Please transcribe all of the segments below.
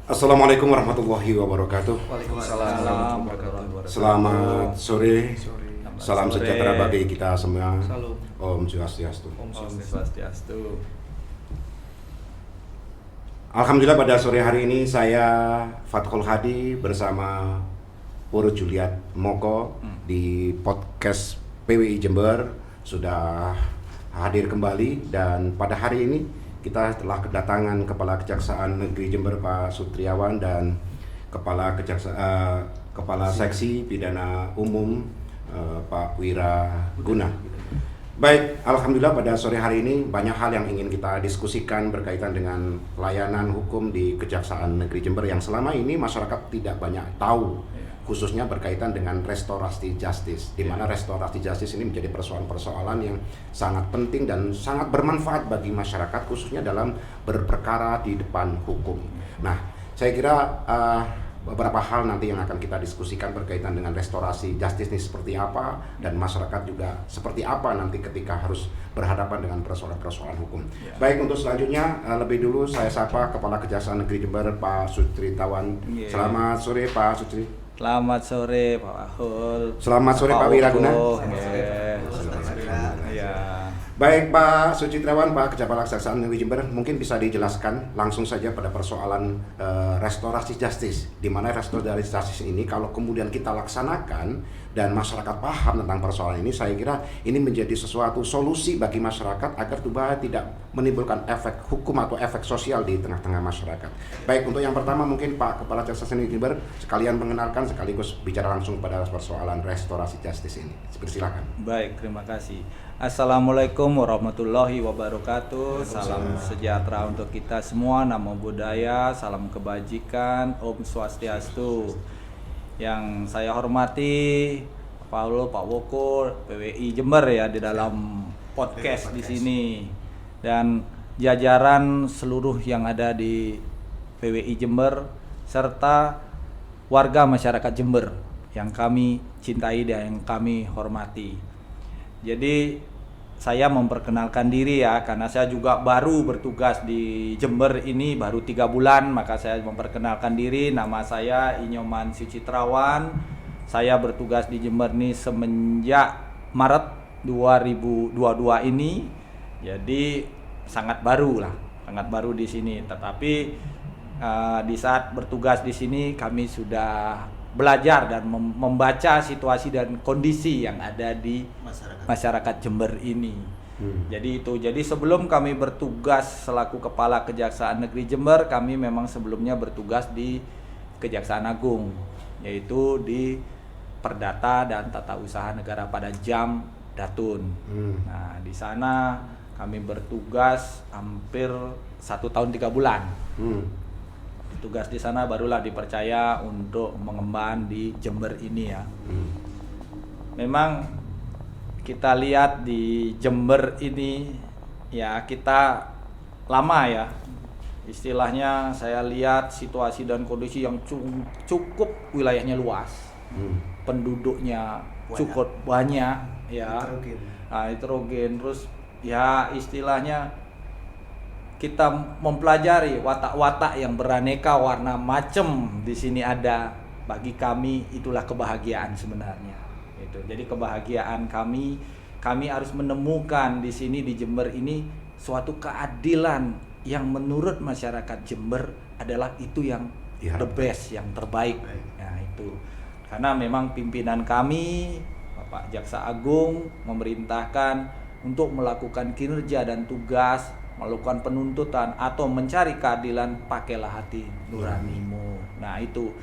Assalamualaikum warahmatullahi wabarakatuh. Waalaikumsalam warahmatullahi wabarakatuh. Selamat sore. Salam Sore. sejahtera bagi kita semua. Salam. Om Swastiastu. Om Swastiastu. Alhamdulillah pada sore hari ini saya Fathul Hadi bersama Purut Juliat Moko di podcast PWI Jember sudah hadir kembali, dan pada hari ini kita telah kedatangan Kepala Kejaksaan Negeri Jember Pak Sutriawan dan Kepala Seksi Pidana Umum Pak Wira Guna. Baik, alhamdulillah pada sore hari ini banyak hal yang ingin kita diskusikan berkaitan dengan layanan hukum di Kejaksaan Negeri Jember yang selama ini masyarakat tidak banyak tahu, khususnya berkaitan dengan restorasi justice, di mana restorasi justice ini menjadi persoalan-persoalan yang sangat penting dan sangat bermanfaat bagi masyarakat, khususnya dalam berperkara di depan hukum. Nah, saya kira beberapa hal nanti yang akan kita diskusikan berkaitan dengan restorasi justice ini seperti apa, dan masyarakat juga seperti apa nanti ketika harus berhadapan dengan persoalan-persoalan hukum. Baik, untuk selanjutnya lebih dulu saya sapa Kepala Kejaksaan Negeri Jember Pak Sutriawan. Selamat sore Pak Sutri. Selamat sore Pak Ahul. Selamat sore Pak Wiraguna. Ya. Baik Pak Sucitrawan, Pak Kepala Kejaksaan Negeri Jember, mungkin bisa dijelaskan langsung saja pada persoalan restorasi justice, di mana restorasi justice ini kalau kemudian kita laksanakan dan masyarakat paham tentang persoalan ini, saya kira ini menjadi sesuatu solusi bagi masyarakat agar tidak menimbulkan efek hukum atau efek sosial di tengah-tengah masyarakat. Baik, untuk yang pertama mungkin Pak Kepala Kejaksaan Negeri Jember sekalian mengenalkan sekaligus bicara langsung pada persoalan restorasi justice ini. Silakan. Baik, terima kasih. Assalamualaikum warahmatullahi wabarakatuh. Salam sejahtera untuk kita semua. Namo Buddhaya, salam kebajikan, Om Swastiastu. Yang saya hormati Pak Paulo, Pak Woko, PWI Jember ya di dalam podcast di sini, dan jajaran seluruh yang ada di PWI Jember serta warga masyarakat Jember yang kami cintai dan yang kami hormati. Jadi saya memperkenalkan diri ya, karena saya juga baru bertugas di Jember ini baru 3 bulan, maka saya memperkenalkan diri. Nama saya Inyoman Sucitrawan. Saya bertugas di Jember ini semenjak Maret 2022 ini. Jadi sangat baru di sini. Tetapi di saat bertugas di sini kami sudah belajar dan membaca situasi dan kondisi yang ada di masyarakat Jember ini. Jadi sebelum kami bertugas selaku Kepala Kejaksaan Negeri Jember, kami memang sebelumnya bertugas di Kejaksaan Agung, yaitu di Perdata dan Tata Usaha Negara pada Jam Datun. Nah, di sana kami bertugas hampir 1 tahun 3 bulan. Tugas di sana barulah dipercaya untuk mengemban di Jember ini ya. Memang kita lihat di Jember ini ya, kita lama ya. Istilahnya saya lihat situasi dan kondisi yang cukup wilayahnya luas. Penduduknya cukup banyak ya. Heterogen. Terus ya istilahnya kita mempelajari watak-watak yang beraneka warna macam di sini ada. Bagi kami itulah kebahagiaan sebenarnya. Itu. Jadi kebahagiaan kami harus menemukan di sini di Jember ini suatu keadilan yang menurut masyarakat Jember adalah itu yang the best, yang terbaik. Nah, itu. Karena memang pimpinan kami Bapak Jaksa Agung memerintahkan untuk melakukan kinerja dan tugas, melakukan penuntutan atau mencari keadilan, pakailah hati nuranimu. Nah, itu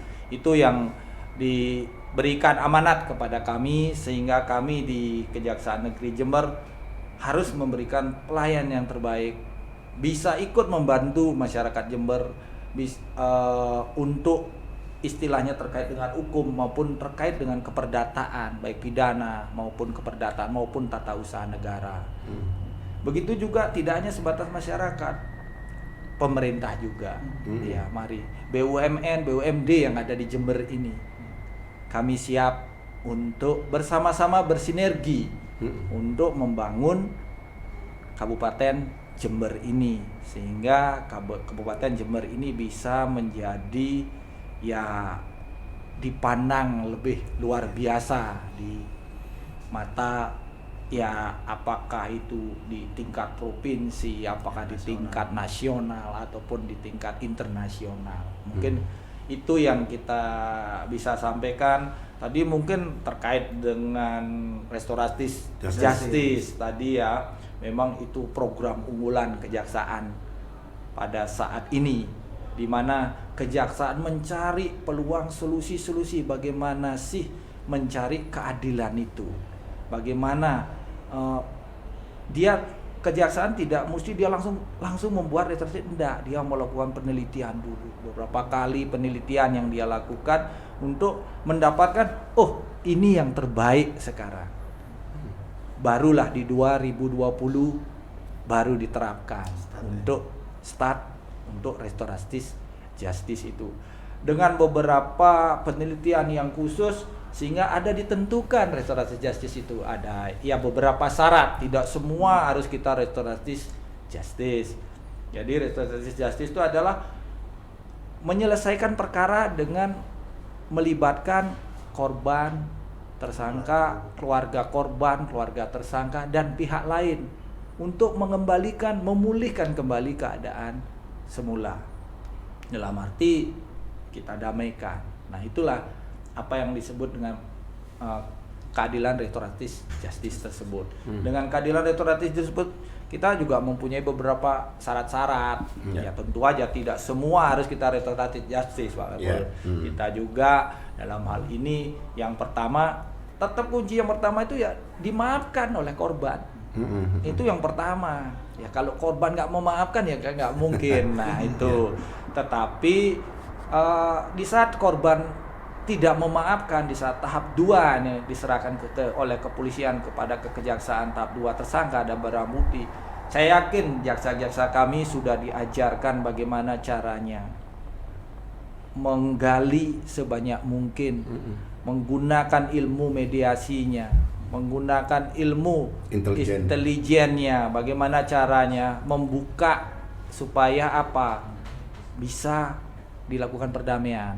yang diberikan amanat kepada kami, sehingga kami di Kejaksaan Negeri Jember harus memberikan pelayan yang terbaik, bisa ikut membantu masyarakat Jember untuk istilahnya terkait dengan hukum maupun terkait dengan keperdataan, baik pidana maupun keperdataan maupun tata usaha negara. Begitu juga tidak hanya sebatas masyarakat, pemerintah juga. Ya, mari BUMN, BUMD yang ada di Jember ini, kami siap untuk bersama-sama bersinergi untuk membangun Kabupaten Jember ini, sehingga Kabupaten Jember ini bisa menjadi ya dipandang lebih luar biasa di mata ya, apakah itu di tingkat provinsi, apakah di tingkat nasional ataupun di tingkat internasional. Mungkin itu yang kita bisa sampaikan. Tadi mungkin terkait dengan restoratif justice tadi ya, memang itu program unggulan kejaksaan pada saat ini, di mana kejaksaan mencari peluang solusi-solusi bagaimana sih mencari keadilan itu. Bagaimana dia kejaksaan tidak mesti dia langsung membuat restoratif, tidak, dia melakukan penelitian dulu, beberapa kali penelitian yang dia lakukan untuk mendapatkan ini yang terbaik sekarang. Barulah di 2020 baru diterapkan untuk restoratif justice itu dengan beberapa penelitian yang khusus, sehingga ada ditentukan restoratif justice itu ada ya beberapa syarat, tidak semua harus kita restoratif justice. Jadi restoratif justice itu adalah menyelesaikan perkara dengan melibatkan korban, tersangka, keluarga korban, keluarga tersangka, dan pihak lain untuk memulihkan kembali keadaan semula. Dalam arti kita damaikan. Nah, itulah apa yang disebut dengan keadilan restoratif justice tersebut. Dengan keadilan restoratif tersebut kita juga mempunyai beberapa syarat-syarat. Ya tentu aja tidak semua harus kita restoratif justice, Pak. Kita juga dalam hal ini yang pertama, tetap kunci yang pertama itu ya dimaafkan oleh korban. Itu yang pertama. Ya kalau korban nggak memaafkan ya nggak mungkin. Nah itu. Tetapi di saat korban tidak memaafkan, di saat tahap 2 nih diserahkan oleh kepolisian kepada kejaksaan tahap 2 tersangka dan barang bukti. Saya yakin jaksa-jaksa kami sudah diajarkan bagaimana caranya menggali sebanyak mungkin, menggunakan ilmu mediasinya, menggunakan ilmu intelijennya, bagaimana caranya membuka supaya apa bisa dilakukan perdamaian.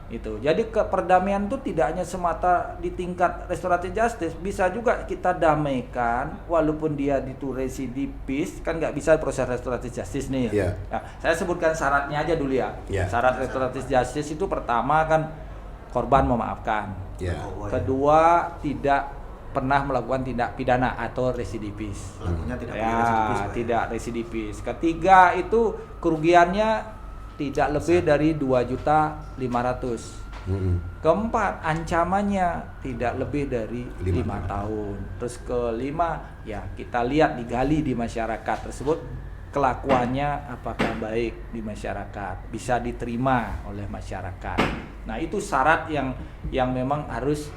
Itu. Jadi perdamaian itu tidak hanya semata di tingkat restoratif justice, bisa juga kita damaikan walaupun dia itu residivis, kan nggak bisa proses restoratif justice nih. Nah, saya sebutkan syaratnya aja dulu ya. Syarat restoratif justice itu pertama kan korban memaafkan. Kedua, tidak pernah melakukan tindak pidana atau residivis. Tidak residivis. Ketiga itu kerugiannya tidak lebih dari 2.500.000. Keempat, ancamannya tidak lebih dari 5 tahun. Terus kelima, ya kita lihat digali di masyarakat tersebut kelakuannya apakah baik di masyarakat, bisa diterima oleh masyarakat. Nah, itu syarat yang memang harus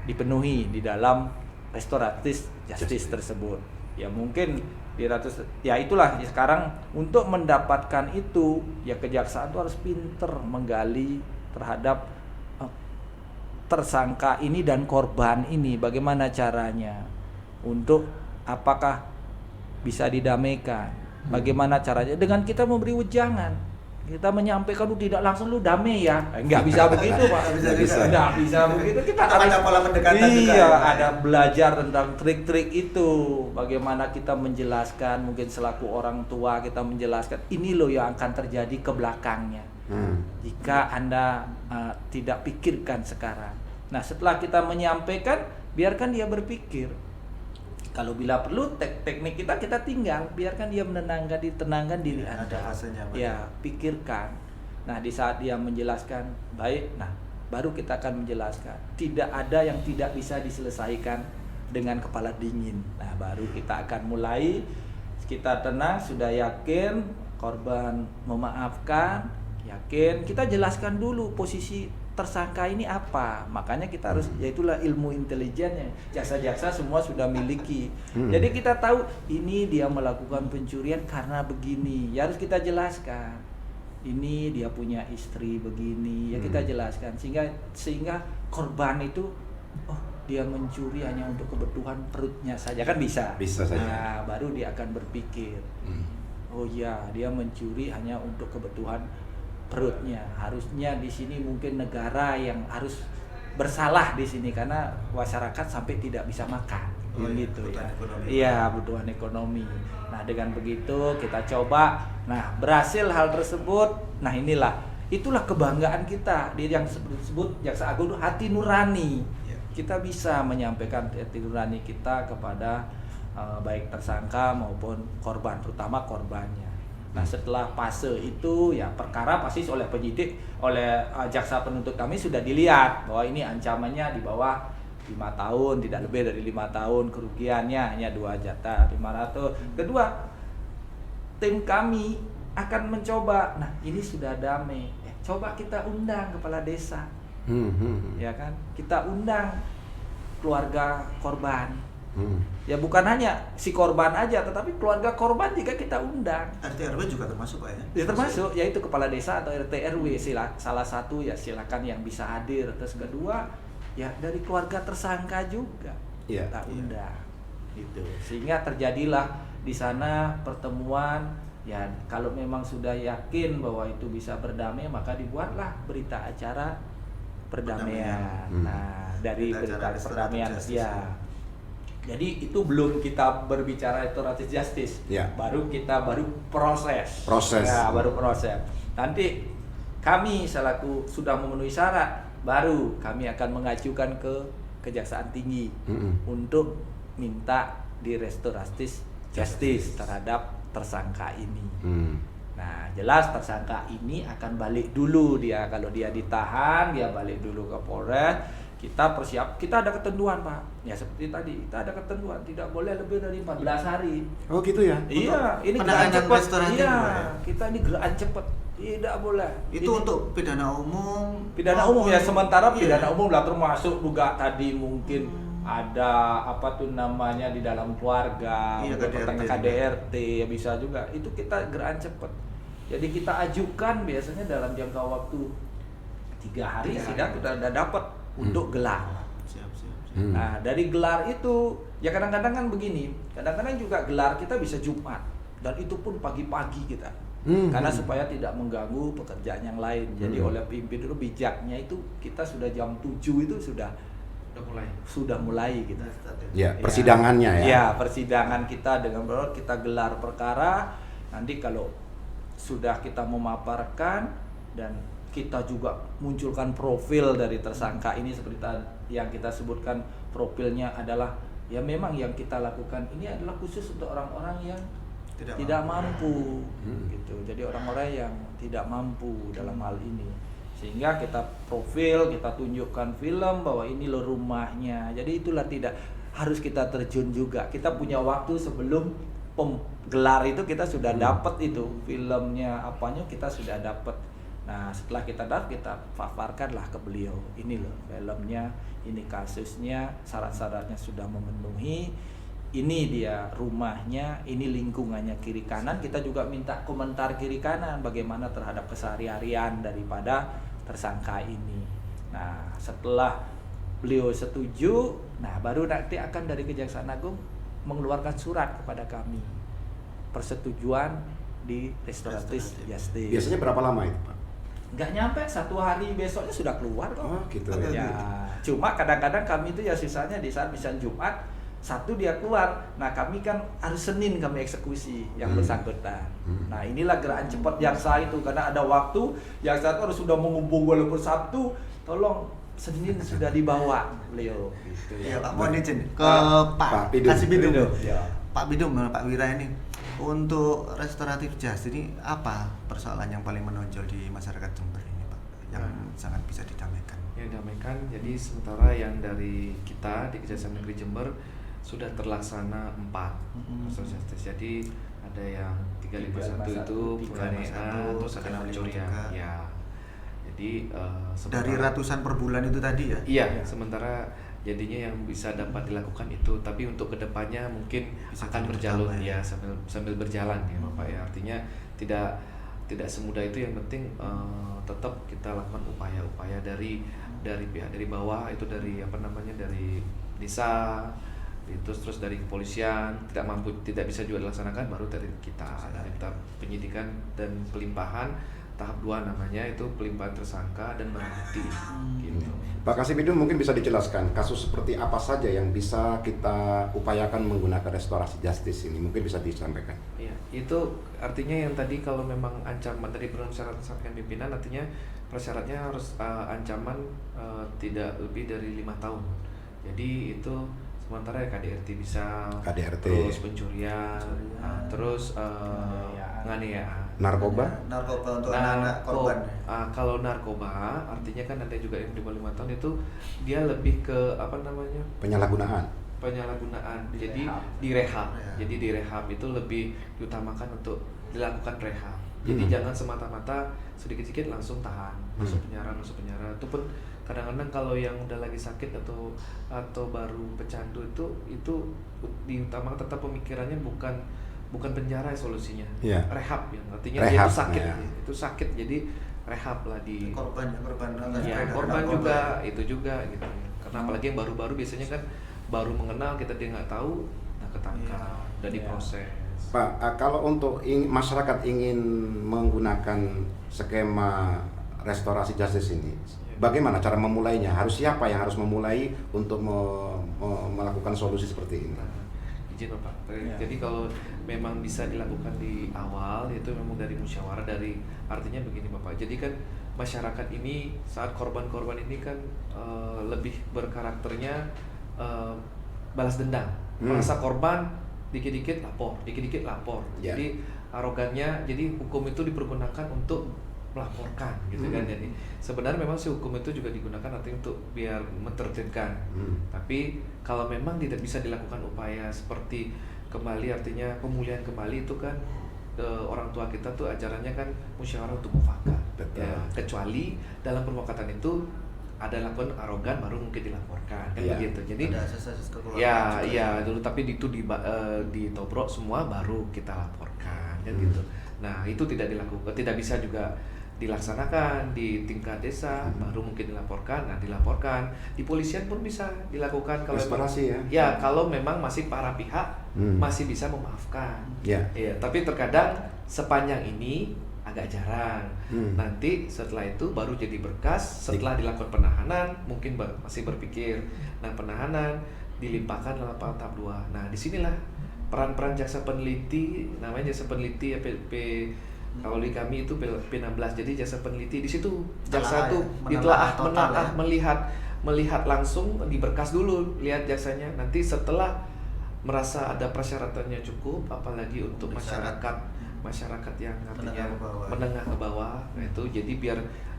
dipenuhi di dalam restoratif justice tersebut. Ya mungkin ya itulah ya, sekarang untuk mendapatkan itu ya kejaksaan itu harus pinter menggali terhadap tersangka ini dan korban ini, bagaimana caranya untuk apakah bisa didamaikan, bagaimana caranya dengan kita memberi wejangan, kita menyampaikan lu tidak langsung lu damai ya, nggak bisa begitu Pak, nggak bisa begitu, kita ada pola pendekatan juga. Iya, ada belajar tentang trik-trik itu, bagaimana kita menjelaskan, mungkin selaku orang tua kita menjelaskan ini loh yang akan terjadi ke belakangnya jika Anda tidak pikirkan sekarang. Nah setelah kita menyampaikan, biarkan dia berpikir. Kalau bila perlu teknik kita tinggal, biarkan dia ditenangkan diri Anda. Ya, pikirkan. Nah, di saat dia menjelaskan, baik, nah baru kita akan menjelaskan. Tidak ada yang tidak bisa diselesaikan dengan kepala dingin. Nah, baru kita akan mulai, kita tenang, sudah yakin korban memaafkan, yakin, kita jelaskan dulu posisi tersangka ini apa, makanya kita harus, yaitulah ilmu intelijennya, jaksa-jaksa semua sudah miliki. Jadi kita tahu ini dia melakukan pencurian karena begini, ya harus kita jelaskan. Ini dia punya istri begini, ya kita jelaskan sehingga korban itu oh dia mencuri hanya untuk kebutuhan perutnya saja, kan bisa. Bisa saja. Nah, baru dia akan berpikir, oh iya dia mencuri hanya untuk kebutuhan perutnya. Harusnya di sini mungkin negara yang harus bersalah di sini karena masyarakat sampai tidak bisa makan. Gitu ya. Iya, kebutuhan ekonomi. Nah, dengan begitu kita coba, nah berhasil hal tersebut. Nah, itulah kebanggaan kita di yang disebut Jaksa Agung itu hati nurani. Kita bisa menyampaikan hati nurani kita kepada baik tersangka maupun korban, terutama korbannya. Nah, setelah fase itu ya perkara pasti oleh penyidik, oleh jaksa penuntut kami sudah dilihat bahwa ini ancamannya di bawah 5 tahun, tidak lebih dari 5 tahun, kerugiannya hanya 2.500.000. Kedua, tim kami akan mencoba, nah ini sudah damai, coba kita undang kepala desa, ya kan, kita undang keluarga korban, ya bukan hanya si korban aja, tetapi keluarga korban juga kita undang. RT RW juga termasuk Pak ya? Ya termasuk, yaitu kepala desa atau RT RW, salah satu ya silakan yang bisa hadir. Terus kedua, ya dari keluarga tersangka juga kita undang, gitu. Sehingga terjadilah di sana pertemuan. Ya kalau memang sudah yakin bahwa itu bisa berdamai, maka dibuatlah berita acara perdamaian. Nah dari berita perdamaian ya. Jadi itu belum kita berbicara restoratif justice, baru proses. Ya, baru proses. Nanti kami selaku sudah memenuhi syarat, baru kami akan mengajukan ke Kejaksaan Tinggi untuk minta di restoratif justice terhadap tersangka ini. Nah, jelas tersangka ini akan balik dulu dia, kalau dia ditahan dia balik dulu ke Polres. Kita ada ketentuan Pak. Ya seperti tadi, kita ada ketentuan tidak boleh lebih dari 14 hari. Oh gitu ya? Iya, ini gerakan cepat. Iya, kita ini gerakan cepat. Tidak boleh. Itu ini untuk pidana umum. Pidana umum ya, sementara pidana umum lah termasuk juga tadi mungkin ada apa tuh namanya di dalam keluarga, KDRT ya bisa juga. Itu kita gerakan cepat. Jadi kita ajukan biasanya dalam jangka waktu 3 hari sudah kita udah dapat untuk gelar. Siap. Nah dari gelar itu ya kadang-kadang kan begini, kadang-kadang juga gelar kita bisa Jumat dan itu pun pagi-pagi kita. Karena supaya tidak mengganggu pekerjaan yang lain. Jadi oleh pimpinan itu bijaknya itu kita sudah jam 7 itu sudah mulai kita. Ya, persidangannya ya. Ya, persidangan kita dengan kita gelar perkara. Nanti kalau sudah kita memaparkan dan kita juga munculkan profil dari tersangka ini seperti yang kita sebutkan, profilnya adalah ya memang yang kita lakukan ini adalah khusus untuk orang-orang yang tidak mampu gitu. Jadi orang-orang yang tidak mampu dalam hal ini. Sehingga kita profil, kita tunjukkan film bahwa ini loh rumahnya. Jadi itulah tidak harus kita terjun juga. Kita punya waktu sebelum gelar itu kita sudah dapat itu filmnya apanya kita sudah dapat. Nah setelah kita dapat kita paparkanlah ke beliau, ini loh filmnya, ini kasusnya, syarat-syaratnya sudah memenuhi, ini dia rumahnya, ini lingkungannya kiri kanan. Kita juga minta komentar kiri kanan bagaimana terhadap keseharian daripada tersangka ini. Nah setelah beliau setuju, nah baru nanti akan dari Kejaksaan Agung mengeluarkan surat kepada kami persetujuan di restoratif justice. Biasanya berapa lama itu Pak? Nggak nyampe 1 hari, besoknya sudah keluar kok. Oh gitu ya. Cuma kadang-kadang kami itu ya sisanya di saat misalnya Jumat Sabtu dia keluar. Nah kami kan hari Senin kami eksekusi yang bersangkutan. Nah inilah gerakan cepat jaksa itu, karena ada waktu jaksa itu harus sudah menghubung walaupun Sabtu, tolong Senin sudah dibawa beliau. Gitu ya. Pak mohon izin ke Pak Kasih Bidum. Ya. Pak Bidum, Pak Wira ini untuk restoratif justice ini apa persoalan yang paling menonjol di masyarakat Jember ini Pak, yang sangat bisa didamaikan? Yang didamaikan, jadi sementara yang dari kita di Kejaksaan Negeri Jember sudah terlaksana 4 restoratif justice. Jadi ada yang 351 itu penganiayaan, terus ada pencurian. Ya. Jadi dari ratusan per bulan itu tadi ya? Iya, sementara jadinya yang bisa dapat dilakukan itu, tapi untuk kedepannya mungkin bisa akan berjalan ya sambil berjalan ya Bapak ya. Artinya tidak semudah itu, yang penting tetap kita lakukan upaya-upaya dari dari pihak dari bawah, itu dari dari desa, terus dari kepolisian tidak bisa juga dilaksanakan, baru dari kita dari tahap penyidikan dan pelimpahan tahap 2 namanya, itu pelimpahan tersangka dan barang bukti gitu. Pak Kasibidin mungkin bisa dijelaskan kasus seperti apa saja yang bisa kita upayakan menggunakan restorasi justice ini, mungkin bisa disampaikan. Iya, itu artinya yang tadi kalau memang ancaman tadi bersyarat disampaikan pimpinan, artinya persyaratnya harus ancaman tidak lebih dari 5 tahun. Jadi itu sementara ya KDRT bisa, terus pencurian, terus penganiayaan. Narkoba untuk anak-anak korban. Kalau narkoba artinya kan ada juga yang di bawah 5 tahun, itu dia lebih ke penyalahgunaan. Jadi direhab. Jadi direhab itu lebih diutamakan untuk dilakukan rehab. Jadi jangan semata-mata sedikit-sedikit langsung tahan, masuk penjara. Itu pun kadang-kadang kalau yang udah lagi sakit atau baru pecandu itu diutamakan tetap pemikirannya bukan penjara solusinya, rehab, yang artinya dia itu sakit, itu sakit, jadi rehab lah di korban juga itu juga gitu. Karena apalagi yang baru-baru biasanya kan baru mengenal, dia nggak tahu, ketangkap dan diproses. Pak, kalau untuk masyarakat ingin menggunakan skema restorasi justice ini, bagaimana cara memulainya? Siapa yang harus memulai untuk melakukan solusi seperti ini? Izin Pak. Jadi kalau memang bisa dilakukan di awal, itu memang dari musyawarah, artinya begini Bapak. Jadi kan masyarakat ini saat korban-korban ini kan lebih berkarakternya balas dendam. Merasa korban, dikit-dikit lapor. Jadi arogannya, jadi hukum itu dipergunakan untuk melaporkan gitu kan. Jadi sebenarnya memang si hukum itu juga digunakan artinya untuk biar menertibkan. Tapi kalau memang tidak bisa dilakukan upaya seperti kembali, artinya pemulihan kembali, itu kan orang tua kita tuh ajarannya kan musyawarah untuk mufakat. Ya, kecuali dalam permufakatan itu ada lakukan arogan baru mungkin dilaporkan kan begitu. Jadi dulu, tapi itu ditobrok semua baru kita laporkan kan gitu. Nah, itu tidak bisa juga dilaksanakan di tingkat desa, baru mungkin dilaporkan. Nah, dilaporkan di polisian pun bisa dilakukan kalau kalau memang masih para pihak masih bisa memaafkan. Tapi terkadang sepanjang ini agak jarang. Nanti setelah itu baru jadi berkas, setelah dilakukan penahanan mungkin masih berpikir. Nah, penahanan dilimpahkan dalam tahap 2. Nah, disinilah peran-peran jaksa peneliti, namanya jaksa peneliti kalau di kami itu P16. Jadi jaksa peneliti di situ, jaksa itu ditelaah, melihat langsung di berkas dulu, lihat jaksanya. Nanti setelah merasa ada persyaratannya cukup, apalagi untuk masyarakat yang artinya menengah ke bawah, itu jadi biar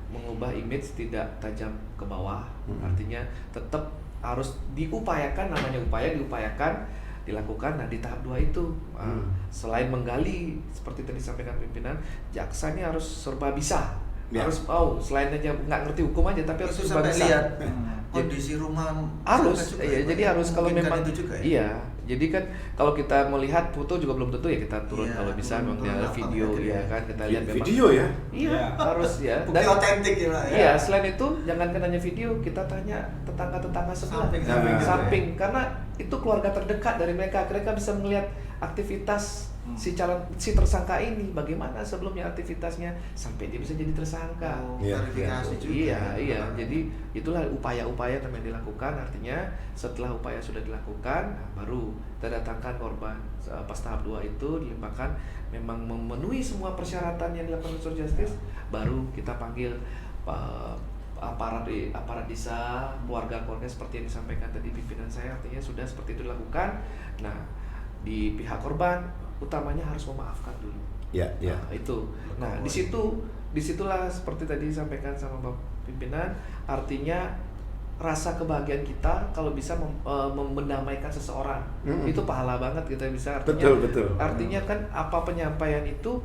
mengubah image tidak tajam ke bawah, artinya tetap harus diupayakan, namanya diupayakan dilakukan. Nah, di tahap 2 itu selain menggali seperti tadi disampaikan pimpinan, jaksa ini harus serba bisa, harus selain aja nggak ngerti hukum aja, tapi harus serba bisa. Lihat kondisi rumah harus, jadi harus kalau memang itu juga, jadi kan kalau kita melihat foto juga belum tentu kita turun, kalau bisa memang dia video kan kita lihat memang video harus bukti otentik selain itu jangan hanya video, kita tanya tetangga sebelah, samping, karena itu keluarga terdekat dari mereka bisa melihat aktivitas si tersangka ini bagaimana sebelumnya aktivitasnya sampai dia bisa jadi tersangka. Verifikasi juga. Jadi itulah upaya-upaya yang dilakukan. Artinya setelah upaya sudah dilakukan, baru kita datangkan korban pas tahap 2 itu dilimpahkan, memang memenuhi semua persyaratan yang dilakukan unsur justice, baru kita panggil aparat desa, keluarga seperti yang disampaikan tadi pimpinan saya, artinya sudah seperti itu dilakukan. Nah, di pihak korban utamanya harus memaafkan dulu. Itu. Nah, disitulah seperti tadi disampaikan sama Bapak pimpinan, artinya rasa kebahagiaan kita kalau bisa mendamaikan seseorang. Itu pahala banget kita bisa, artinya betul. Artinya kan apa penyampaian itu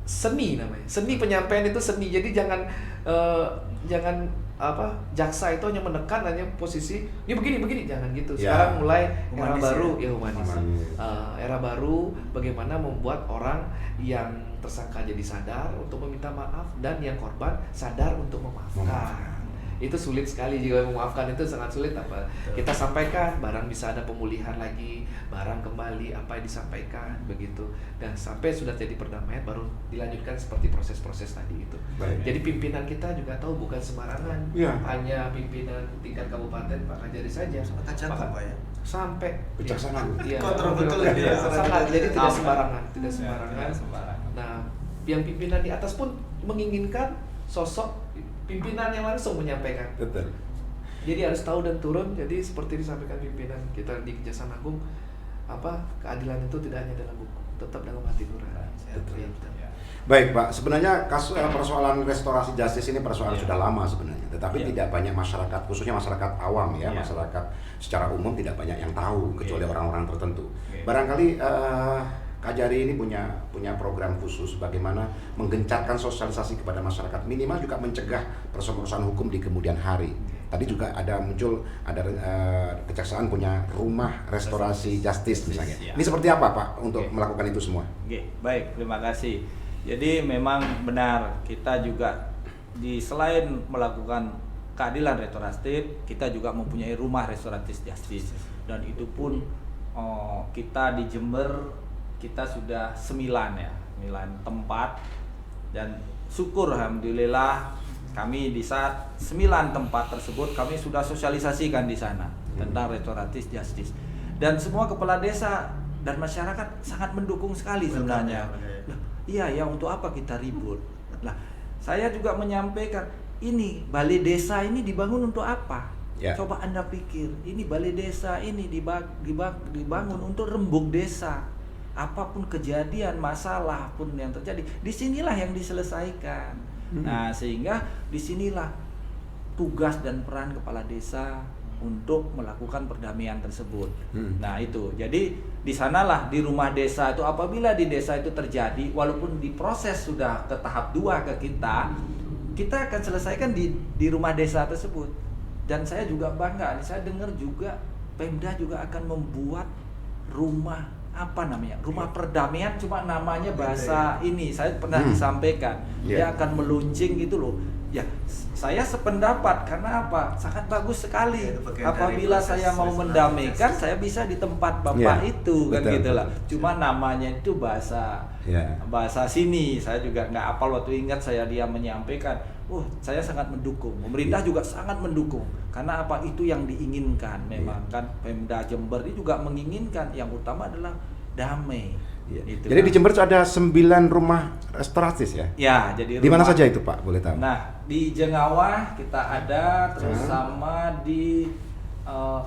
seni namanya. Seni penyampaian itu seni. Jadi jangan jaksa itu hanya menekan hanya posisi ini begini, jangan gitu. Sekarang mulai era baru humanis. Era baru bagaimana membuat orang yang tersangka jadi sadar untuk meminta maaf, dan yang korban sadar untuk memaafkan. itu sulit sekali juga memaafkan, itu sangat sulit. Apa kita sampaikan, barang bisa ada pemulihan lagi, barang kembali apa yang disampaikan begitu, dan sampai sudah jadi perdamaian baru dilanjutkan seperti proses-proses tadi itu. Baik. Jadi pimpinan kita juga tahu bukan sembarangan, Iya. hanya pimpinan tingkat kabupaten Pak Kajari saja, Kejaksaan, Pak, ya? sampai Kejaksaan Agung. Iya, Kontrol betul iya, ya. sangat. Jadi tidak Sampai. sembarangan, tidak Ya, sembarangan. tidak sembarangan. Nah, yang pimpinan di atas pun menginginkan sosok pimpinan yang langsung menyampaikan. Betul. Jadi harus tahu dan turun. Jadi seperti disampaikan pimpinan kita di Kejaksaan Agung, keadilan itu tidak hanya dalam buku, tetap dalam hati nurani. Betul. Iya, betul. Baik Pak, sebenarnya persoalan restorasi justice ini persoalan Iya. sudah lama sebenarnya, tetapi Iya. tidak banyak masyarakat, khususnya masyarakat awam ya, Iya. masyarakat secara umum tidak banyak yang tahu kecuali Iya. orang-orang tertentu. Iya. Barangkali Kak Jari ini punya program khusus bagaimana menggencarkan sosialisasi kepada masyarakat, minimal juga mencegah persoalan hukum di kemudian hari. Tadi juga ada Kejaksaan punya rumah restorasi justice misalnya. Iya. Ini seperti apa Pak untuk Oke. melakukan itu semua? Oke, baik, terima kasih. Jadi memang benar, kita juga selain melakukan keadilan restoratif, kita juga mempunyai rumah restoratif justice. Dan itu pun kita di Jember, kita sudah 9 tempat. Dan syukur alhamdulillah kami di saat 9 tempat tersebut kami sudah sosialisasikan di sana tentang restoratif justice. Dan semua kepala desa dan masyarakat sangat mendukung sekali sebenarnya. Lah, iya ya, untuk apa kita ribut? Nah, saya juga menyampaikan, ini balai desa ini dibangun untuk apa? Ya. Coba Anda pikir, ini balai desa ini dibangun untuk rembuk desa. Apapun kejadian, masalah pun yang terjadi, disinilah yang diselesaikan. Nah, sehingga disinilah tugas dan peran kepala desa untuk melakukan perdamaian tersebut. Nah itu, jadi di sanalah di rumah desa itu, apabila di desa itu terjadi, walaupun diproses sudah ke tahap 2 ke kita akan selesaikan di rumah desa tersebut. Dan saya juga bangga, saya dengar juga Pemda juga akan membuat rumah rumah perdamaian, cuma namanya bahasa ini saya pernah disampaikan. Dia akan meluncing gitu loh. Ya, saya sependapat karena apa? Sangat bagus sekali. Ya, itu bagian Apabila dari saya mau proses mendamaikan, justice. saya bisa di tempat Bapak Ya, itu kan betul, gitulah. betul. Cuma namanya itu bahasa sini. Saya juga nggak apal, waktu ingat dia menyampaikan. Saya sangat mendukung. Pemerintah juga sangat mendukung. Karena apa? Itu yang diinginkan memang kan. Pemda Jember ini juga menginginkan yang utama adalah damai. Iya. Itu Jadi kan. di Jember itu ada 9 rumah restoratif ya? Ya, jadi Di mana rumah- saja itu Pak, boleh tahu? Nah, di Jengawah kita ada, terus sama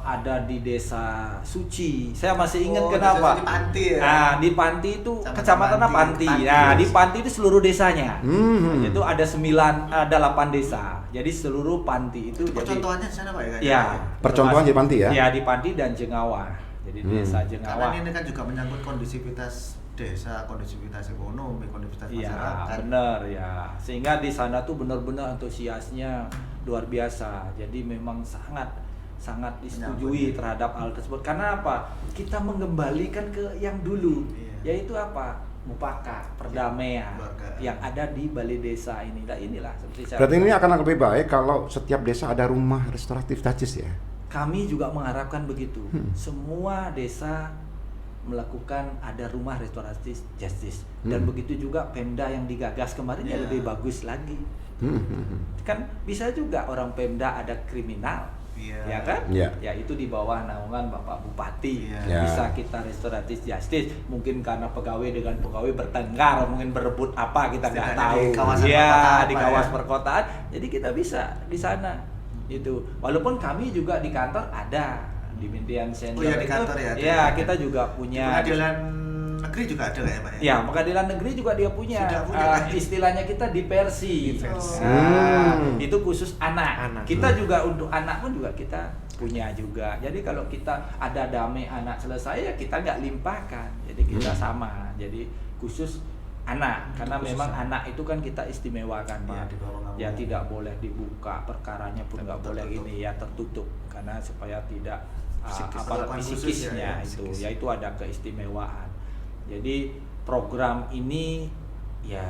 ada di Desa Suci. Saya masih ingat Desa kenapa? Suci Panti ya? Nah, di Panti itu Kecamatan kecamatan Panti. Panti. Panti. Nah, di Panti itu seluruh desanya. Itu ada 8 desa. Jadi seluruh Panti itu jadi Percontohannya di sana Pak ya? ya. Percontohan di Panti ya? Ya, di Panti dan Jengawah. Jadi desa Karena Jengawah. ini kan juga menyangkut kondisivitas desa, kondisivitas ekonomi, kondisivitas Iya, masyarakat. benar ya. Sehingga di sana tuh benar-benar antusiasnya luar biasa. Jadi memang sangat disetujui terhadap hal tersebut. Karena apa? Kita mengembalikan ke yang dulu, yaitu apa? Mufakat, perdamaian yang ada di balai desa ini. Nah, inilah seperti saya. Berarti ini akan lebih baik kalau setiap desa ada rumah restoratif justice ya? Kami juga mengharapkan begitu. Semua desa melakukan ada rumah restoratif justice. Dan begitu juga Pemda yang digagas kemarin ya lebih bagus lagi. Kan bisa juga orang Pemda ada kriminal, ya kan? Iya. Ya itu di bawah naungan Bapak Bupati. Iya. Bisa kita restoratif justice. Mungkin karena pegawai dengan pegawai bertengkar, mungkin berebut apa kita nggak Setidaknya tahu. di kawasan Ya perkotaan, di Pak, kawasan ya. perkotaan. Jadi kita bisa di sana. Itu. Walaupun kami juga di kantor ada di Median Center. Oh ya, di itu, kantor ya. Ya kita juga Di punya. pengadilan negeri juga ada ya Pak ya? Ya, pengadilan negeri juga dia punya. Sudah punya, kan? Istilahnya kita diversi. Diversi. Itu khusus anak. Anak. Kita juga untuk anak pun juga kita punya juga. Jadi kalau kita ada damai anak selesai ya kita nggak limpahkan. Jadi kita sama. Jadi khusus anak, karena Khusus memang anak. anak itu kan kita istimewakan Iya, Pak. di bawah naungan. Ya tidak boleh dibuka, perkaranya pun nggak boleh Tertutup. ini ya tertutup karena supaya tidak Psikis. aparat Perlakuan khusus psikisnya ya, itu psikis. yaitu ada keistimewaan. Jadi program ini ya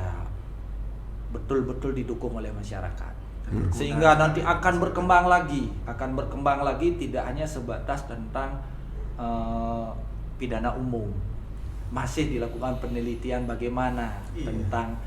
betul-betul didukung oleh masyarakat. Sehingga nanti akan berkembang lagi, tidak hanya sebatas tentang pidana umum. Masih dilakukan penelitian bagaimana tentang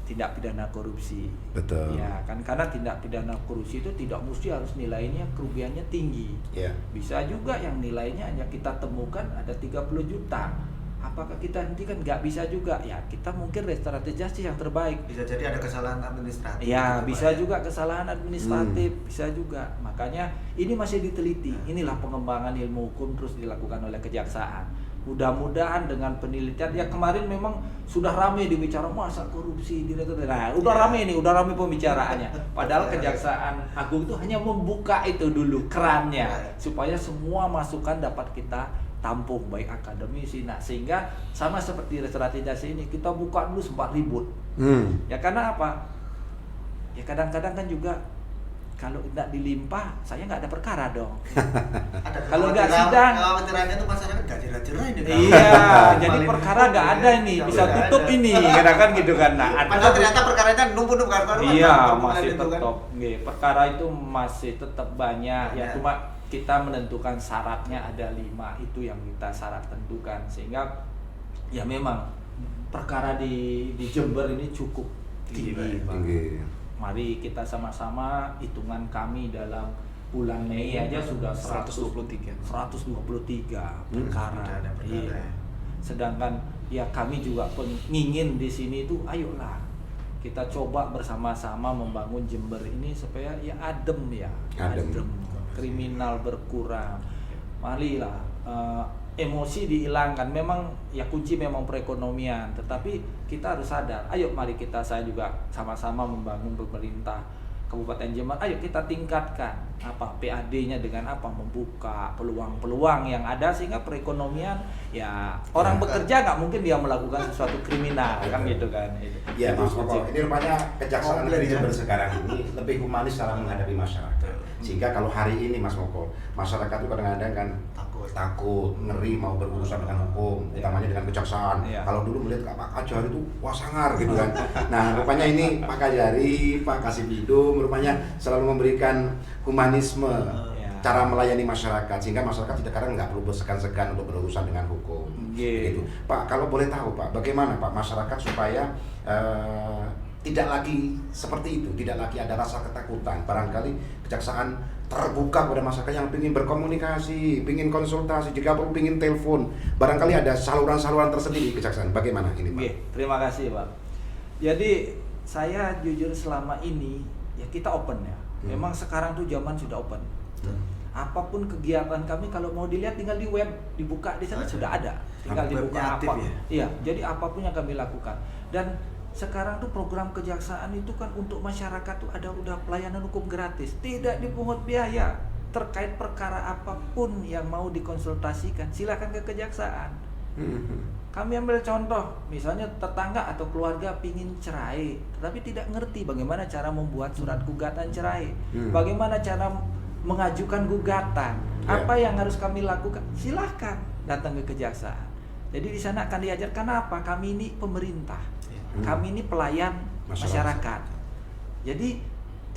tindak pidana korupsi. Betul. Ya kan, karena tindak pidana korupsi itu tidak mesti harus nilainya kerugiannya tinggi. Ya. Bisa juga yang nilainya hanya kita temukan ada 30 juta. Apakah kita hentikan? Nggak bisa juga. Ya kita mungkin restoratif justice yang terbaik. Bisa jadi ada kesalahan administratif. Ya gitu, bisa Pak, juga kesalahan administratif, bisa juga. Makanya ini masih diteliti. Inilah pengembangan ilmu hukum terus dilakukan oleh kejaksaan. Mudah-mudahan dengan penelitian, ya kemarin memang sudah ramai dibicara masa korupsi direktur. Nah, udah ramai pembicaraannya. Padahal Kejaksaan Agung itu hanya membuka itu dulu kerannya supaya semua masukan dapat kita tampung, baik akademisi. Nah, sehingga sama seperti restoratif justice ini kita buka dulu sempat ribut. Ya karena apa? Ya kadang-kadang kan juga kalau tidak dilimpah, saya nggak ada perkara dong. Kalau nggak sidang, khawatirannya itu masyarakat nggak jerah-jerah ini. iya, jadi perkara nggak ada ini, bisa tutup ini, kadang-kadang gitu kan. Nah, padahal ternyata perkaranya numpuk karena iya, masih tetap, perkara itu masih tetap banyak. Ya cuma kita menentukan syaratnya ada 5 itu yang kita syarat tentukan, sehingga ya memang perkara di Jember ini cukup tinggi. Mari kita sama-sama, hitungan kami dalam bulan Mei aja sudah 123 perkara. Iya. Sedangkan ya kami juga pengingin di sini itu, ayolah kita coba bersama-sama membangun Jember ini supaya ya adem. Kriminal berkurang. Marilah emosi dihilangkan. Memang ya kunci memang perekonomian, tetapi kita harus sadar. Ayo mari saya juga sama-sama membangun pemerintah Kabupaten Jember. Ayo kita tingkatkan PAD-nya dengan membuka peluang-peluang yang ada sehingga perekonomian ya orang bekerja nggak mungkin dia melakukan sesuatu kriminal kan gitu kan. Ya Mas Koko, ini rupanya Kejaksaan Negeri Jember sekarang ini lebih humanis dalam menghadapi masyarakat. Sehingga kalau hari ini Mas Koko, masyarakat itu kadang-kadang kan takut, ngeri mau berurusan dengan hukum, utamanya dengan kejaksaan. Kalau dulu melihat Pak Kajari itu wah sangar gitu kan. Nah, rupanya ini Pak Kajari, Pak Kasipidum rupanya selalu memberikan humanisme cara melayani masyarakat, sehingga masyarakat kadang nggak perlu bersegan-segan untuk berurusan dengan hukum. Gitu. Pak, kalau boleh tahu Pak, bagaimana Pak masyarakat supaya tidak lagi seperti itu, tidak lagi ada rasa ketakutan. Barangkali kejaksaan terbuka pada masyarakat yang ingin berkomunikasi, ingin konsultasi, jika perlu ingin telepon. Barangkali ada saluran-saluran tersendiri kejaksaan. Bagaimana ini Pak? Terima kasih Pak. Jadi saya jujur selama ini ya kita open ya. Memang sekarang tuh zaman sudah open. Apapun kegiatan kami kalau mau dilihat tinggal di web, dibuka di sana sudah ada. Tinggal dibuka apa. Iya, jadi apapun yang kami lakukan. Dan sekarang tuh program kejaksaan itu kan untuk masyarakat tuh udah pelayanan hukum gratis, tidak dipungut biaya. Terkait perkara apapun yang mau dikonsultasikan, silakan ke kejaksaan. Kami ambil contoh, misalnya tetangga atau keluarga pingin cerai, tetapi tidak ngerti bagaimana cara membuat surat gugatan cerai, bagaimana cara mengajukan gugatan, apa yang harus kami lakukan, silahkan datang ke kejaksaan. Jadi di sana akan diajarkan apa? Kami ini pemerintah, kami ini pelayan masyarakat. Jadi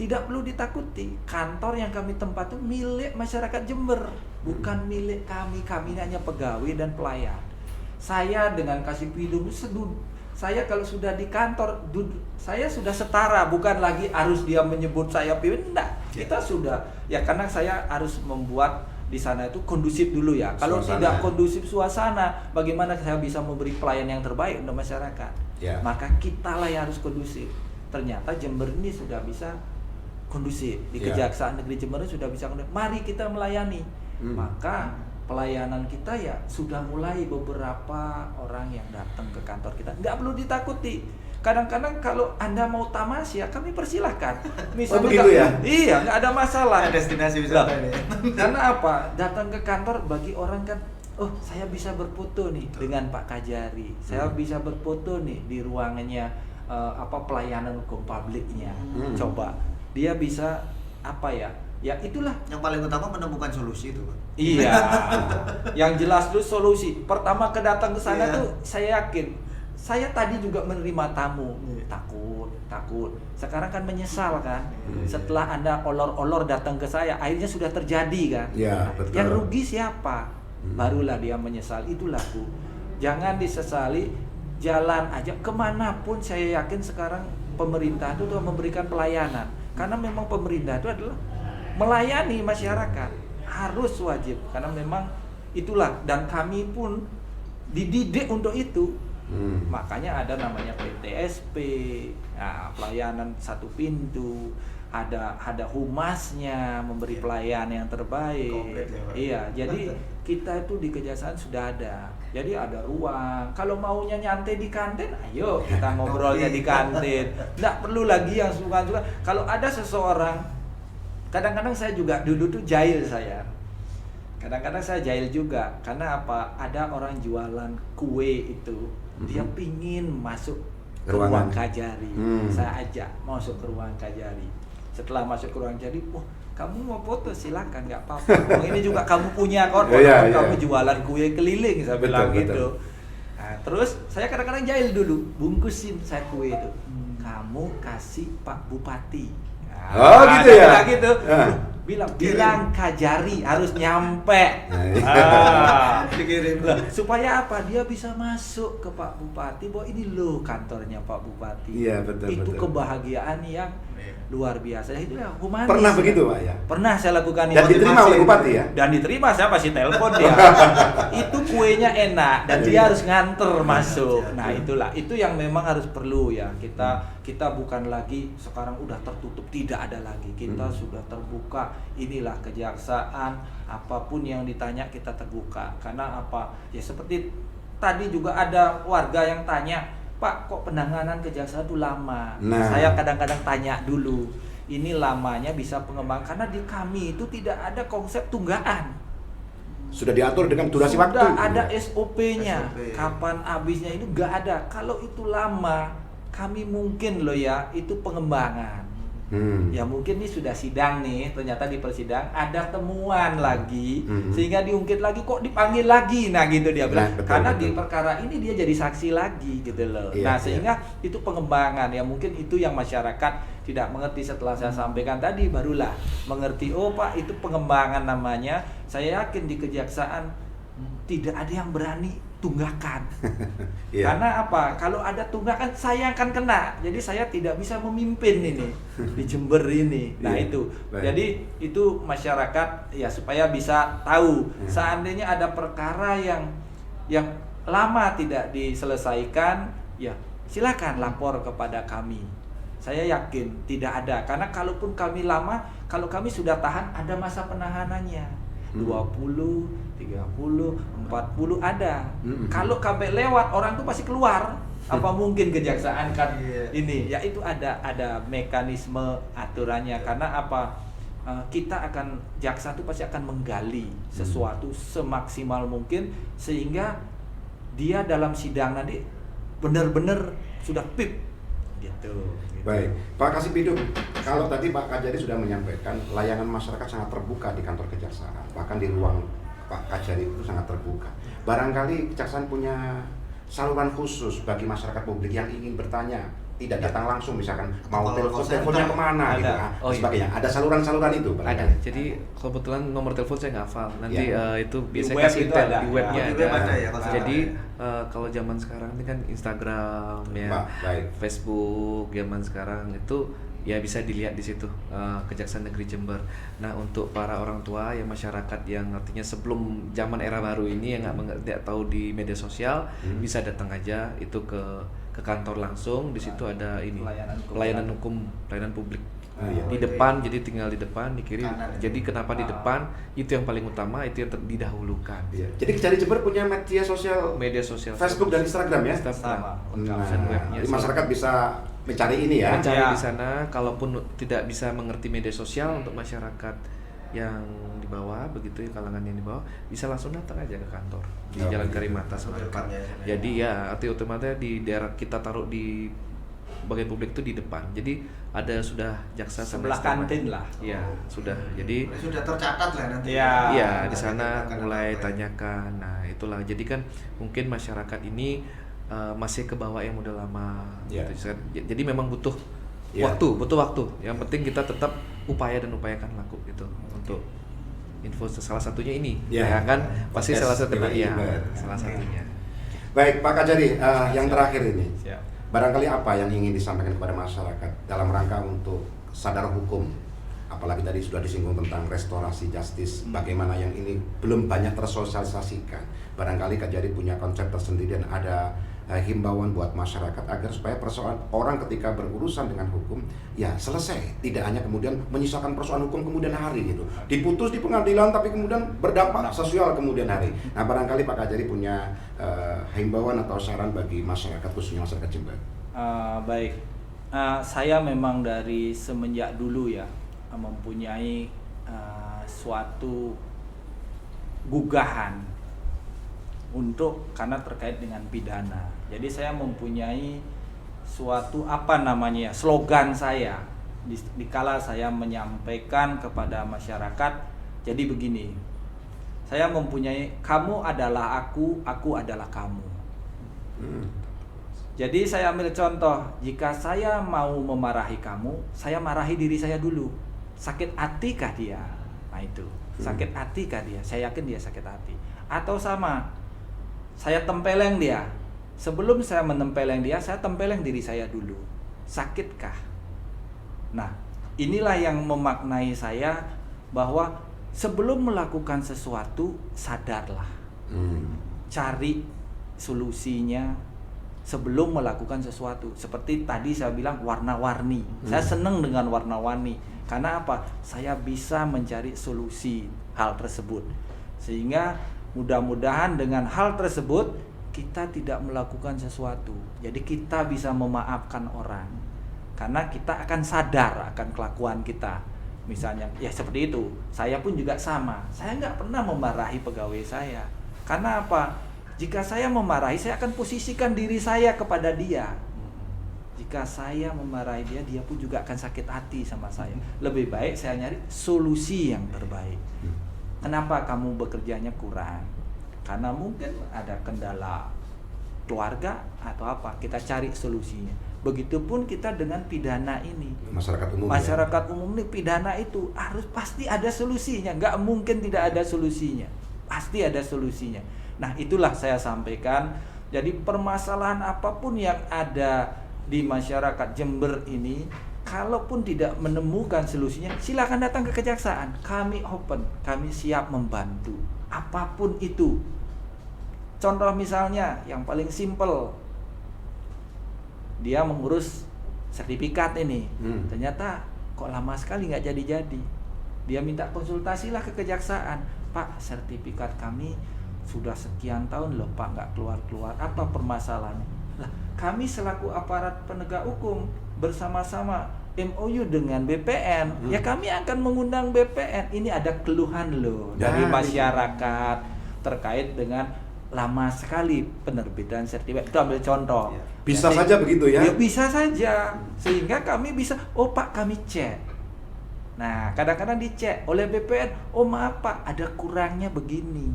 tidak perlu ditakuti. Kantor yang kami tempati milik masyarakat Jember, bukan milik kami. Kami ini hanya pegawai dan pelayan. Saya dengan Kasipidum saya kalau sudah di kantor, saya sudah setara, bukan lagi harus dia menyebut saya pimpin. Enggak, kita sudah ya karena saya harus membuat di sana itu kondusif dulu ya. Kalau tidak kondusif suasana, bagaimana saya bisa memberi pelayanan yang terbaik untuk masyarakat? Maka kitalah yang harus kondusif. Ternyata Jember ini sudah bisa kondusif. Di Kejaksaan Negeri Jember sudah bisa kondusif. Mari kita melayani. Maka pelayanan kita ya sudah mulai beberapa orang yang datang ke kantor kita. Nggak perlu ditakuti. Kadang-kadang kalau Anda mau tamasya, kami persilahkan. Misalnya begitu ya? Iya, nggak ada masalah. Destinasi wisata ini. Karena apa? Datang ke kantor bagi orang kan, oh saya bisa berfoto nih dengan Pak Kajari. Saya bisa berfoto nih di ruangannya pelayanan hukum publiknya. Coba dia bisa apa ya? Ya itulah yang paling utama menemukan solusi itu, Pak. Iya. Yang jelas dulu solusi. Pertama kedatang ke sana tuh saya yakin saya tadi juga menerima tamu, takut. Sekarang kan menyesal kan. Setelah Anda olor-olor datang ke saya, akhirnya sudah terjadi kan. Ya, betul. Yang rugi siapa? Barulah dia menyesal. Itulah Bu. Jangan disesali, jalan aja kemanapun. Saya yakin sekarang pemerintah itu sudah memberikan pelayanan. Karena memang pemerintah itu adalah melayani masyarakat. Harus wajib. Karena memang itulah. Dan kami pun dididik untuk itu. Makanya ada namanya PTSP, nah, pelayanan satu pintu, ada humasnya memberi pelayanan yang terbaik. Komplit ya, Pak. Iya, jadi kita itu di Kejaksaan sudah ada. Jadi ada ruang. Kalau maunya nyantai di kantin, ayo kita ngobrolnya di kantin. Nggak perlu lagi yang suka-suka. Kalau ada seseorang, kadang-kadang saya juga dulu tuh jahil saya. Kadang-kadang saya jahil juga. Karena apa? Ada orang jualan kue itu. Dia pingin masuk ke ruang Kajari. Saya ajak masuk ke ruang Kajari. Setelah masuk ke ruang Kajari, kamu mau foto silakan, nggak apa-apa. Ini juga kamu punya kok, kamu jualan kue keliling, saya bilang gitu. Nah, terus saya kadang-kadang jahil dulu, bungkusin saya kue itu. Kamu kasih Pak Bupati. Nah, gitu ya. Gitu. Bilang Kajari harus nyampe. Dikirim. Supaya apa? Dia bisa masuk ke Pak Bupati bahwa ini loh kantornya Pak Bupati. Iya, betul. Itu betul. kebahagiaan yang luar biasa. Itu ya humanis. Pernah begitu Pak ya? Pernah saya lakukan Dan diterima oleh Bupati ya? Dan diterima, saya pasti telepon dia. Itu kuenya enak dan dia harus nganter masuk. Nah, itulah. Itu yang memang harus perlu ya. Kita bukan lagi sekarang udah tertutup, tidak ada lagi. Kita sudah terbuka. Inilah Kejaksaan, apapun yang ditanya kita terbuka. Karena apa? Ya seperti tadi juga ada warga yang tanya, Pak, kok penanganan Kejaksaan itu lama? Nah. Saya kadang-kadang tanya dulu, ini lamanya bisa pengembang karena di kami itu tidak ada konsep tunggaan. Sudah diatur dengan durasi Sudah waktu. ada SOP-nya, SOP. kapan habisnya itu nggak ada. Kalau itu lama, kami mungkin loh ya, itu pengembangan. Ya mungkin ini sudah sidang nih, ternyata di persidangan ada temuan lagi, sehingga diungkit lagi, kok dipanggil lagi, nah gitu dia bilang. Betul, Karena betul. di perkara ini dia jadi saksi lagi gitu loh. Iya, Nah sehingga itu pengembangan ya, mungkin itu yang masyarakat tidak mengerti. Setelah saya sampaikan tadi, barulah mengerti, oh Pak itu pengembangan namanya. Saya yakin di Kejaksaan tidak ada yang berani tunggakan. Iya. Karena apa? Kalau ada tunggakan saya akan kena. Jadi saya tidak bisa memimpin ini di Jember ini. Nah, Iya. itu. Baik. Jadi itu masyarakat ya supaya bisa tahu. Seandainya ada perkara yang lama tidak diselesaikan, ya silakan lapor kepada kami. Saya yakin tidak ada. Karena kalaupun kami lama, kalau kami sudah tahan ada masa penahanannya. 20, 30, 40 ada. Kalau sampai lewat orang tuh pasti keluar. Apa mungkin Kejaksaan kan ini? Ya itu ada mekanisme aturannya. Karena apa? Kita akan jaksa tuh pasti akan menggali sesuatu semaksimal mungkin sehingga dia dalam sidang nanti benar-benar sudah pip gitu. Baik, Pak Kasih Bidung, kalau tadi Pak Kajari sudah menyampaikan layanan masyarakat sangat terbuka di kantor Kejaksaan, bahkan di ruang Pak Kajari itu sangat terbuka. Barangkali Kejaksaan punya saluran khusus bagi masyarakat publik yang ingin bertanya, tidak datang langsung, misalkan mau teleponnya kemana gitu, sebagainya. Ada saluran-saluran itu? Ada. barangkali? Jadi kebetulan nomor telepon saya nggak hafal. Nanti itu Di biasanya web kasih itu tel ada. di webnya Di ada. web ada ya, kalau Jadi kalau zaman sekarang ini kan Instagram ya, Baik. Facebook zaman sekarang itu ya bisa dilihat di situ Kejaksaan Negeri Jember. Nah untuk para orang tua yang masyarakat yang artinya sebelum zaman era baru ini yang nggak tahu di media sosial bisa datang aja itu ke kantor langsung. Di situ ada ini pelayanan publik di depan. Jadi tinggal di depan dikirim. Jadi kenapa di depan itu yang paling utama, itu yang didahulukan. Iya. Jadi Kejari Jember punya media sosial Facebook dan Instagram ya? Sama. Nah, webnya. jadi masyarakat bisa mencari ini ya? Mencari Ya. di sana. Kalaupun tidak bisa mengerti media sosial untuk masyarakat yang di bawah begitu ya, kalangan yang di bawah bisa langsung datang aja ke kantor di Oh, Jalan begitu. Karimata Selatan. Depannya. Jadi ya arti otomatis di daerah kita taruh di bagian publik itu di depan. Jadi ada sudah jaksa sama Sebelah istimewa. kantin lah. Iya, sudah. Jadi Sudah tercatat lah nanti. Iya. iya di sana Tanyakan mulai apa ya. tanyakan. Nah, itulah. Jadi kan mungkin masyarakat ini masih ke bawah yang model lama. Ya. Gitu. Jadi memang butuh Ya. butuh waktu. Yang penting kita tetap upayakan laku gitu untuk info salah satunya ini, Ya. ya kan? Pasti Podcast salah satu GWI, ya, benar. salah satunya. Baik, Pak Kajari, yang Siap. terakhir ini, Siap. barangkali apa yang ingin disampaikan kepada masyarakat dalam rangka untuk sadar hukum? Apalagi tadi sudah disinggung tentang restorasi justice, bagaimana yang ini belum banyak tersosialisasikan. Barangkali Kajari punya konsep tersendiri dan ada himbauan buat masyarakat agar supaya persoalan orang ketika berurusan dengan hukum ya selesai, tidak hanya kemudian menyisakan persoalan hukum kemudian hari gitu, diputus di pengadilan tapi kemudian berdampak sosial kemudian hari. Nah, barangkali Pak Kajari punya himbauan atau saran bagi masyarakat khususnya masyarakat Jember. Baik, saya memang dari semenjak dulu ya mempunyai suatu gugahan karena terkait dengan pidana. Jadi saya mempunyai suatu slogan saya dikala saya menyampaikan kepada masyarakat. Jadi begini, saya mempunyai kamu adalah aku adalah kamu. Jadi saya ambil contoh, jika saya mau memarahi kamu, saya marahi diri saya dulu. Sakit hatikah dia? Nah itu, sakit hatikah dia? Saya yakin dia sakit hati. Atau sama, saya tempeleng dia. Sebelum saya menempeleng dia, saya tempeleng diri saya dulu. Sakitkah? Nah, inilah yang memaknai saya bahwa sebelum melakukan sesuatu, sadarlah. Cari solusinya sebelum melakukan sesuatu. Seperti tadi saya bilang warna-warni. Saya senang dengan warna-warni. Karena apa? Saya bisa mencari solusi hal tersebut. Sehingga mudah-mudahan dengan hal tersebut kita tidak melakukan sesuatu. Jadi kita bisa memaafkan orang. Karena kita akan sadar akan kelakuan kita. Misalnya, ya seperti itu. Saya pun juga sama. Saya nggak pernah memarahi pegawai saya. Karena apa? Jika saya memarahi, saya akan posisikan diri saya kepada dia. Jika saya memarahi dia, dia pun juga akan sakit hati sama saya. Lebih baik saya nyari solusi yang terbaik. Kenapa kamu bekerjanya kurang? Karena mungkin ada kendala keluarga atau apa. Kita cari solusinya. Begitupun kita dengan pidana ini. Masyarakat umum. Masyarakat umum ini pidana itu harus pasti ada solusinya. Nggak mungkin tidak ada solusinya. Pasti ada solusinya. Nah, itulah saya sampaikan. Jadi permasalahan apapun yang ada di masyarakat Jember ini, kalaupun tidak menemukan solusinya, silakan datang ke kejaksaan. Kami open, kami siap membantu. Apapun itu. Contoh misalnya yang paling simpel, dia mengurus sertifikat ini, ternyata kok lama sekali nggak jadi-jadi. Dia minta konsultasilah ke kejaksaan. Pak, sertifikat kami sudah sekian tahun loh Pak nggak keluar-keluar. Apa permasalahannya? Lah, kami selaku aparat penegak hukum bersama-sama MOU dengan BPN, ya kami akan mengundang BPN. Ini ada keluhan loh dari masyarakat terkait dengan lama sekali penerbitan sertifikat. Itu ambil contoh. Bisa saja begitu ya? Ya bisa saja. Sehingga kami bisa, oh Pak kami cek. Nah kadang-kadang dicek oleh BPN, oh maaf Pak ada kurangnya begini.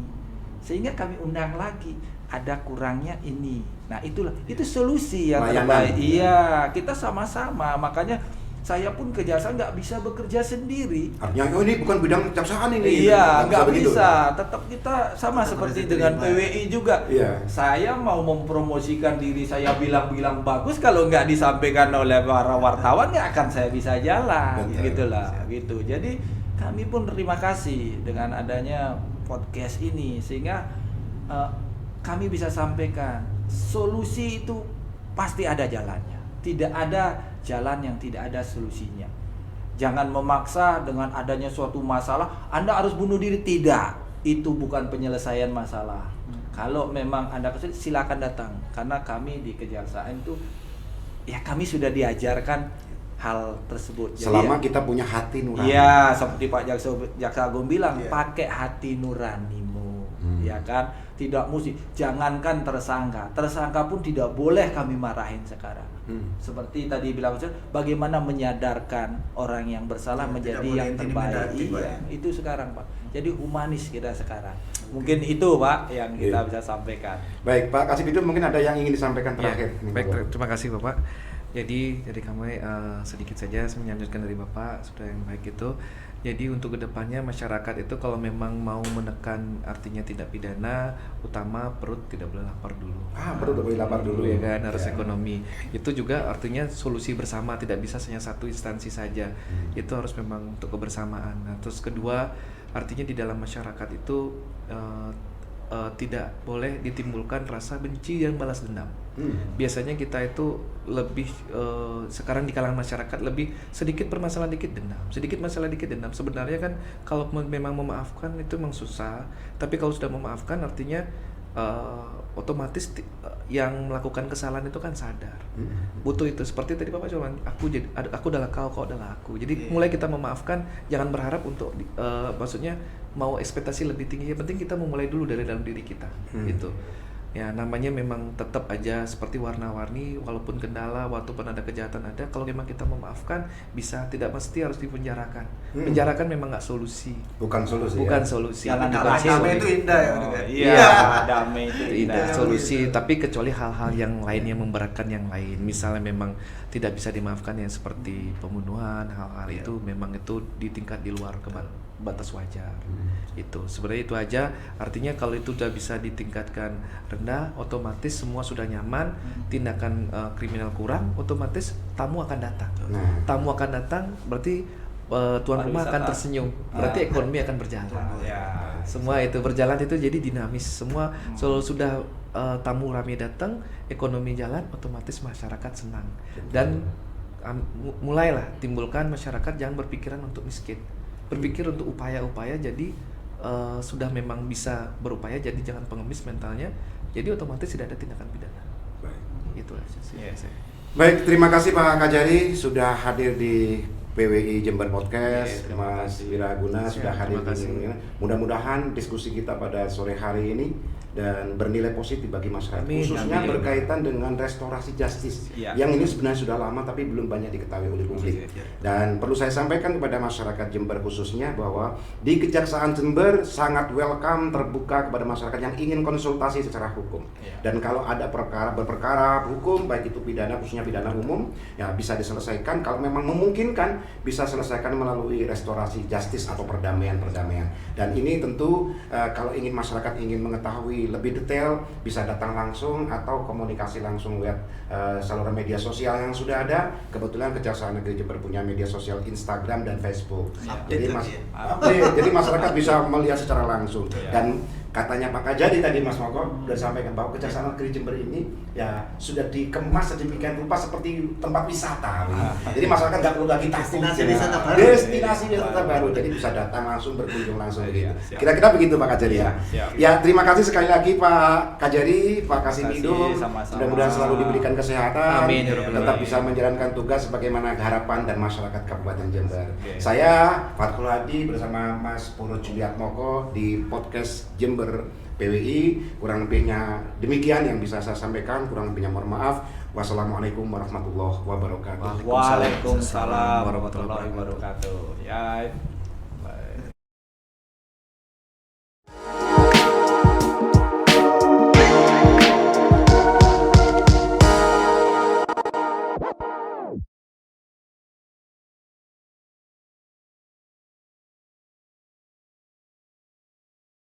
Sehingga kami undang lagi, ada kurangnya ini. Nah itulah, itu solusi yang terbaik. Iya, kita sama-sama. Makanya saya pun kejaksaan nggak bisa bekerja sendiri. Artinya ini bukan bidang kejaksaan ini. Iya, nggak begitu. bisa. Tetap kita sama seperti dengan PWI juga. Iya. Saya mau mempromosikan diri saya bilang-bilang bagus, kalau nggak disampaikan oleh para wartawan nggak akan saya bisa jalan. Betul. Gitulah, gitu. Jadi kami pun terima kasih dengan adanya podcast ini, sehingga kami bisa sampaikan solusi itu pasti ada jalannya. Tidak ada jalan yang tidak ada solusinya. Jangan memaksa dengan adanya suatu masalah Anda harus bunuh diri. Tidak, itu bukan penyelesaian masalah. Kalau memang Anda kesulitan, silakan datang. Karena kami di kejaksaan itu, ya kami sudah diajarkan hal tersebut. Selama jadi, kita punya hati nurani. Iya, seperti Pak Jaksa Agung bilang, pakai hati nuranimu, ya kan? Tidak mesti, jangankan tersangka pun tidak boleh kami marahin sekarang. Seperti tadi bilang bagaimana menyadarkan orang yang bersalah menjadi tidak boleh yang terbaik. intimidatif, Pak, Iya, ya. itu sekarang Pak. Jadi humanis kita sekarang. Mungkin itu Pak yang kita Iya. bisa sampaikan. Baik, Pak Kasih Bidun, mungkin ada yang ingin disampaikan Ya, terakhir. baik, terima kasih Bapak. Jadi dari kami sedikit saja melanjutkan dari Bapak sudah yang baik itu. Jadi untuk kedepannya masyarakat itu kalau memang mau menekan artinya tidak pidana, utama perut tidak boleh lapar dulu. Perlu boleh lapar dulu ya kan, harus Ya. ekonomi. Itu juga artinya solusi bersama, tidak bisa hanya satu instansi saja. Itu harus memang untuk kebersamaan. Nah, terus kedua artinya di dalam masyarakat itu tidak boleh ditimbulkan rasa benci dan balas dendam. Biasanya kita itu lebih sekarang di kalangan masyarakat lebih sedikit permasalahan dikit dendam, sedikit masalah dikit dendam. Sebenarnya kan kalau memang memaafkan itu memang susah, tapi kalau sudah memaafkan artinya otomatis yang melakukan kesalahan itu kan sadar. Butuh itu seperti tadi Bapak cuman aku adalah kau adalah aku. Jadi mulai kita memaafkan, jangan berharap untuk maksudnya mau ekspektasi lebih tinggi. Yang penting kita memulai dulu dari dalam diri kita gitu. Ya namanya memang tetap aja seperti warna-warni, walaupun kendala, walaupun ada kejahatan ada, kalau memang kita memaafkan bisa, tidak mesti harus dipenjarakan. Penjarakan memang nggak solusi. Bukan solusi. Bukan Ya? solusi. Jangan Bukan dikasih damai solusi. itu indah ya. Oh, Pak. iya, damai itu Tidak indah. solusi, tapi kecuali hal-hal yang lain yang memberatkan yang lain. Misalnya memang tidak bisa dimaafkan yang seperti pembunuhan, hal-hal itu memang itu di tingkat di luar batas wajar. Itu sebenarnya itu aja. Artinya kalau itu sudah bisa ditingkatkan rendah, otomatis semua sudah nyaman, tindakan kriminal kurang, otomatis tamu akan datang. Tamu akan datang berarti tuan rumah akan Pariwisata. tersenyum, berarti ekonomi akan berjalan. Ya. Semua itu berjalan itu jadi dinamis. Semua sudah tamu ramai datang, ekonomi jalan, otomatis masyarakat senang. Dan mulailah timbulkan masyarakat jangan berpikiran untuk miskin, berpikir untuk upaya-upaya. Jadi sudah memang bisa berupaya, jadi jangan pengemis mentalnya. Jadi otomatis tidak ada tindakan pidana. Itu aja sih. Baik, terima kasih Pak Kajari sudah hadir di PWI Jember Podcast. Terima Mas kasih. Wiraguna sudah hadir Terima kasih. di sini. Mudah-mudahan diskusi kita pada sore hari ini dan bernilai positif bagi masyarakat, Amin, khususnya amin. berkaitan dengan restorasi justice Ya. yang ini sebenarnya sudah lama tapi belum banyak diketahui oleh publik. Ya. Dan perlu saya sampaikan kepada masyarakat Jember khususnya bahwa di Kejaksaan Jember sangat welcome, terbuka kepada masyarakat yang ingin konsultasi secara hukum. Ya. Dan kalau ada berperkara hukum, baik itu pidana, khususnya pidana umum, ya bisa diselesaikan. Kalau memang memungkinkan, bisa selesaikan melalui restorasi justice atau perdamaian. Dan ini tentu kalau ingin masyarakat ingin mengetahui lebih detail, bisa datang langsung atau komunikasi langsung lewat saluran media sosial yang sudah ada. Kebetulan Kejaksaan Negeri Jember punya media sosial Instagram dan Facebook. Update Jadi lagi jadi masyarakat bisa melihat secara langsung. Ya. Dan katanya Pak Kajari tadi Mas Moko sudah sampaikan bahwa Kejaksaan Negeri Jember ini ya sudah dikemas sedemikian rupa seperti tempat wisata. Jadi masyarakat nggak perlu lagi takut. Destinasi ya. wisata baru. Destinasi wisata baru. Jadi bisa datang langsung, berkunjung langsung begitu. Siap. Kira-kira begitu Pak Kajari ya. Siap. Ya, terima kasih sekali lagi Pak Kajari, Pak Kasih Terima kasih, Bidun. sama-sama. Mudah-mudahan selalu diberikan kesehatan. Amin, ya Rabbal Tetap Alamin. bisa menjalankan tugas sebagaimana harapan dan masyarakat Kabupaten Jember. Oke. Saya Fathul Hadi bersama Mas Purut Juliat Moko di podcast Jember PWI. Kurang lebihnya demikian yang bisa saya sampaikan, kurang lebihnya mohon maaf. Wassalamualaikum warahmatullahi wabarakatuh. Waalaikumsalam warahmatullahi wabarakatuh. Ya,